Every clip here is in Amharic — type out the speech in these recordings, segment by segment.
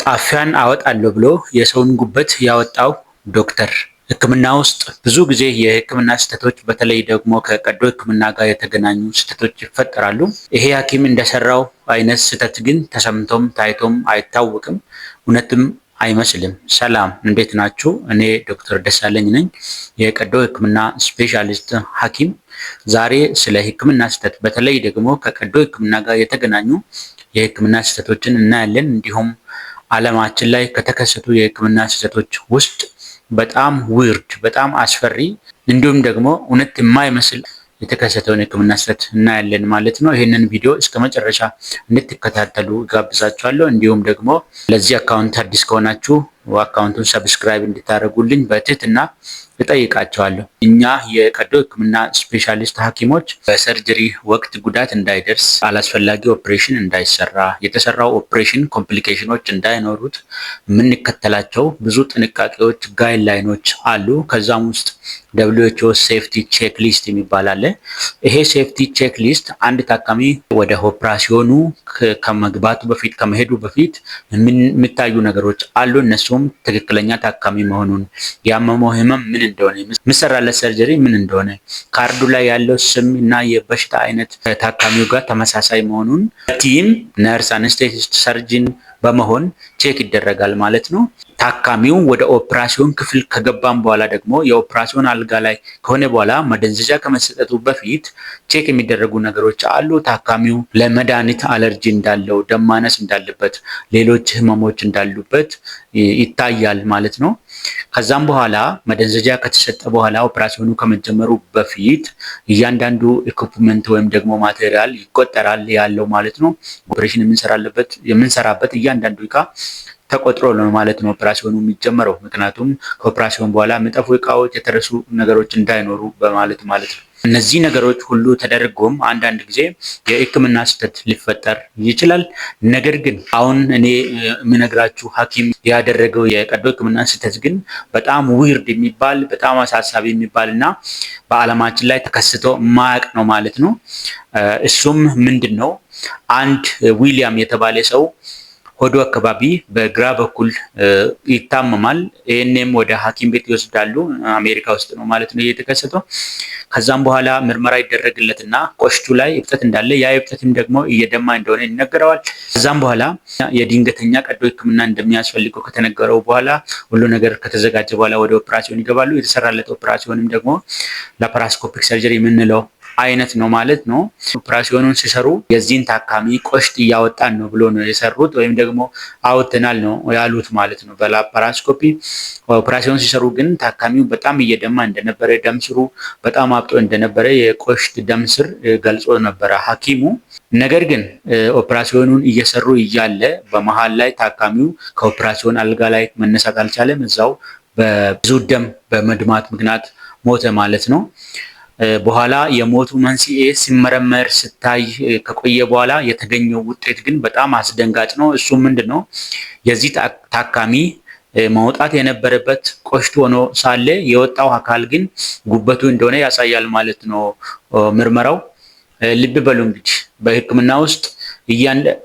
ጣፊያን አወጣለሁ ብሎ የሰውን ጉበት ያወጣው ዶክተር። ሕክምና ውስጥ ብዙ ጊዜ የሕክምና ስህተቶች በተለይ ደግሞ ከቀዶ ሕክምና ጋር የተገናኙ ስህተቶች ይፈጠራሉ። ይሄ ሐኪም እንደሰራው አይነት ስህተት ግን ተሰምቶም ታይቶም አይታወቅም፣ እውነትም አይመስልም። ሰላም፣ እንዴት ናችሁ? እኔ ዶክተር ደሳለኝ ነኝ፣ የቀዶ ሕክምና ስፔሻሊስት ሐኪም። ዛሬ ስለ ሕክምና ስህተት በተለይ ደግሞ ከቀዶ ሕክምና ጋር የተገናኙ የሕክምና ስህተቶችን እናያለን። እንዲሁም ዓለማችን ላይ ከተከሰቱ የሕክምና ስህተቶች ውስጥ በጣም ዊርድ፣ በጣም አስፈሪ እንዲሁም ደግሞ እውነት የማይመስል የተከሰተውን የሕክምና ስህተት እናያለን ማለት ነው። ይህንን ቪዲዮ እስከ መጨረሻ እንድትከታተሉ ጋብዛችኋለሁ። እንዲሁም ደግሞ ለዚህ አካውንት አዲስ ከሆናችሁ አካውንቱን ሰብስክራይብ እንድታደርጉልኝ በትህትና እጠይቃቸዋለሁ። እኛ የቀዶ ሕክምና ስፔሻሊስት ሐኪሞች በሰርጀሪ ወቅት ጉዳት እንዳይደርስ፣ አላስፈላጊ ኦፕሬሽን እንዳይሰራ፣ የተሰራው ኦፕሬሽን ኮምፕሊኬሽኖች እንዳይኖሩት የምንከተላቸው ብዙ ጥንቃቄዎች፣ ጋይድላይኖች አሉ። ከዛም ውስጥ WHO ሴፍቲ ቼክ ሊስት የሚባል አለ። ይሄ ሴፍቲ ቼክ ሊስት አንድ ታካሚ ወደ ኦፕራሲዮኑ ከመግባቱ በፊት ከመሄዱ በፊት የሚታዩ ነገሮች አሉ። እነሱም ትክክለኛ ታካሚ መሆኑን፣ ያመመው ህመም ምን እንደሆነ፣ የሚሰራለት ሰርጀሪ ምን እንደሆነ፣ ካርዱ ላይ ያለው ስም እና የበሽታ አይነት ታካሚው ጋር ተመሳሳይ መሆኑን ቲም ነርስ፣ አነስቴቲስት፣ ሰርጅን በመሆን ቼክ ይደረጋል ማለት ነው። ታካሚው ወደ ኦፕራሲዮን ክፍል ከገባም በኋላ ደግሞ የኦፕራሲዮን አልጋ ላይ ከሆነ በኋላ መደንዘዣ ከመሰጠቱ በፊት ቼክ የሚደረጉ ነገሮች አሉ። ታካሚው ለመድኃኒት አለርጂ እንዳለው፣ ደም ማነስ እንዳለበት፣ ሌሎች ህመሞች እንዳሉበት ይታያል ማለት ነው። ከዛም በኋላ መደንዘዣ ከተሰጠ በኋላ ኦፕራሲዮኑ ከመጀመሩ በፊት እያንዳንዱ ኢኩፕመንት ወይም ደግሞ ማቴሪያል ይቆጠራል ያለው ማለት ነው። ኦፕሬሽን የምንሰራበት እያንዳንዱ እቃ ተቆጥሮ ነው ማለት ነው ኦፕራሲዮኑ የሚጀመረው። ምክንያቱም ከኦፕራሲዮን በኋላ የሚጠፉ እቃዎች፣ የተረሱ ነገሮች እንዳይኖሩ በማለት ማለት ነው። እነዚህ ነገሮች ሁሉ ተደርጎም አንዳንድ ጊዜ የሕክምና ስህተት ሊፈጠር ይችላል። ነገር ግን አሁን እኔ የምነግራችሁ ሐኪም ያደረገው የቀዶ ሕክምና ስህተት ግን በጣም ዊርድ የሚባል በጣም አሳሳቢ የሚባል እና በዓለማችን ላይ ተከስቶ ማያቅ ነው ማለት ነው። እሱም ምንድን ነው? አንድ ዊሊያም የተባለ ሰው ሆዱ አካባቢ በግራ በኩል ይታመማል። ይህንም ወደ ሐኪም ቤት ይወስዳሉ። አሜሪካ ውስጥ ነው ማለት ነው የተከሰተው። ከዛም በኋላ ምርመራ ይደረግለትና ቆሽቱ ላይ እብጠት እንዳለ፣ ያ እብጠትም ደግሞ እየደማ እንደሆነ ይነገረዋል። ከዛም በኋላ የድንገተኛ ቀዶ ሕክምና እንደሚያስፈልገው ከተነገረው በኋላ ሁሉ ነገር ከተዘጋጀ በኋላ ወደ ኦፕራሲዮን ይገባሉ። የተሰራለት ኦፕራሲዮንም ደግሞ ላፓራስኮፒክ ሰርጀሪ የምንለው አይነት ነው ማለት ነው። ኦፕራሲዮኑን ሲሰሩ የዚህን ታካሚ ቆሽት እያወጣን ነው ብሎ ነው የሰሩት፣ ወይም ደግሞ አውጥተናል ነው ያሉት ማለት ነው በላፓራስኮፒ። ኦፕራሲዮን ሲሰሩ ግን ታካሚው በጣም እየደማ እንደነበረ፣ ደም ስሩ በጣም አብጦ እንደነበረ የቆሽት ደም ስር ገልጾ ነበረ ሐኪሙ። ነገር ግን ኦፕራሲዮኑን እየሰሩ እያለ በመሃል ላይ ታካሚው ከኦፕራሲዮን አልጋ ላይ መነሳት አልቻለም። እዛው በብዙ ደም በመድማት ምክንያት ሞተ ማለት ነው። በኋላ የሞቱ መንስኤ ሲመረመር ሲታይ ከቆየ በኋላ የተገኘው ውጤት ግን በጣም አስደንጋጭ ነው። እሱ ምንድን ነው? የዚህ ታካሚ መውጣት የነበረበት ቆሽት ሆኖ ሳለ የወጣው አካል ግን ጉበቱ እንደሆነ ያሳያል ማለት ነው ምርመራው። ልብ በሉ እንግዲህ በሕክምና ውስጥ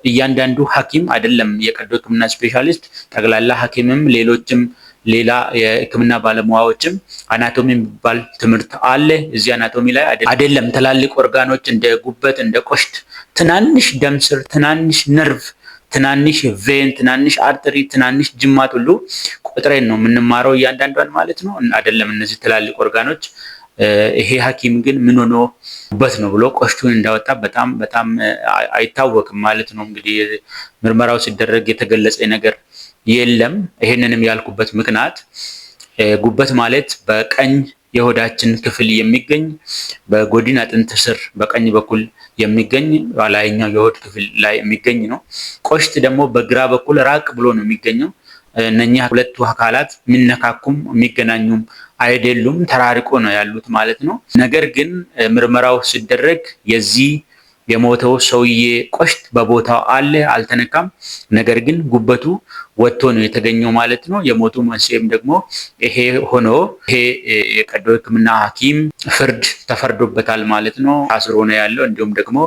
እያንዳንዱ ሐኪም አይደለም የቀዶ ሕክምና ስፔሻሊስት፣ ጠቅላላ ሐኪምም ሌሎችም ሌላ የሕክምና ባለሙያዎችም አናቶሚ የሚባል ትምህርት አለ። እዚህ አናቶሚ ላይ አይደለም ትላልቅ ኦርጋኖች እንደ ጉበት፣ እንደ ቆሽት፣ ትናንሽ ደም ስር፣ ትናንሽ ነርቭ፣ ትናንሽ ቬን፣ ትናንሽ አርተሪ፣ ትናንሽ ጅማት ሁሉ ቆጥረን ነው የምንማረው እያንዳንዷን ማለት ነው። አይደለም እነዚህ ትላልቅ ኦርጋኖች። ይሄ ሐኪም ግን ምን ሆኖ ጉበት ነው ብሎ ቆሽቱን እንዳወጣ በጣም አይታወቅም ማለት ነው። እንግዲህ ምርመራው ሲደረግ የተገለጸ ነገር የለም። ይሄንንም ያልኩበት ምክንያት ጉበት ማለት በቀኝ የሆዳችን ክፍል የሚገኝ በጎድን አጥንት ስር በቀኝ በኩል የሚገኝ ላይኛው የሆድ ክፍል ላይ የሚገኝ ነው። ቆሽት ደግሞ በግራ በኩል ራቅ ብሎ ነው የሚገኘው። እነኛ ሁለቱ አካላት የሚነካኩም የሚገናኙም አይደሉም፣ ተራርቆ ነው ያሉት ማለት ነው። ነገር ግን ምርመራው ሲደረግ የዚህ የሞተው ሰውዬ ቆሽት በቦታው አለ፣ አልተነካም። ነገር ግን ጉበቱ ወጥቶ ነው የተገኘው ማለት ነው። የሞቱ መንስኤም ደግሞ ይሄ ሆኖ ይሄ የቀዶ ሕክምና ሐኪም ፍርድ ተፈርዶበታል ማለት ነው። ታስሮ ነው ያለው። እንዲሁም ደግሞ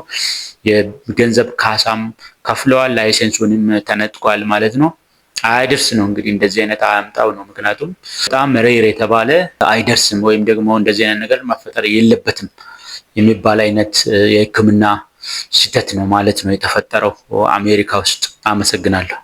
የገንዘብ ካሳም ከፍለዋል፣ ላይሰንሱንም ተነጥቋል ማለት ነው። አይደርስ ነው እንግዲህ እንደዚህ አይነት አያምጣው ነው። ምክንያቱም በጣም ሬር የተባለ አይደርስም ወይም ደግሞ እንደዚህ አይነት ነገር መፈጠር የለበትም የሚባል አይነት የሕክምና ስህተት ነው ማለት ነው የተፈጠረው አሜሪካ ውስጥ። አመሰግናለሁ።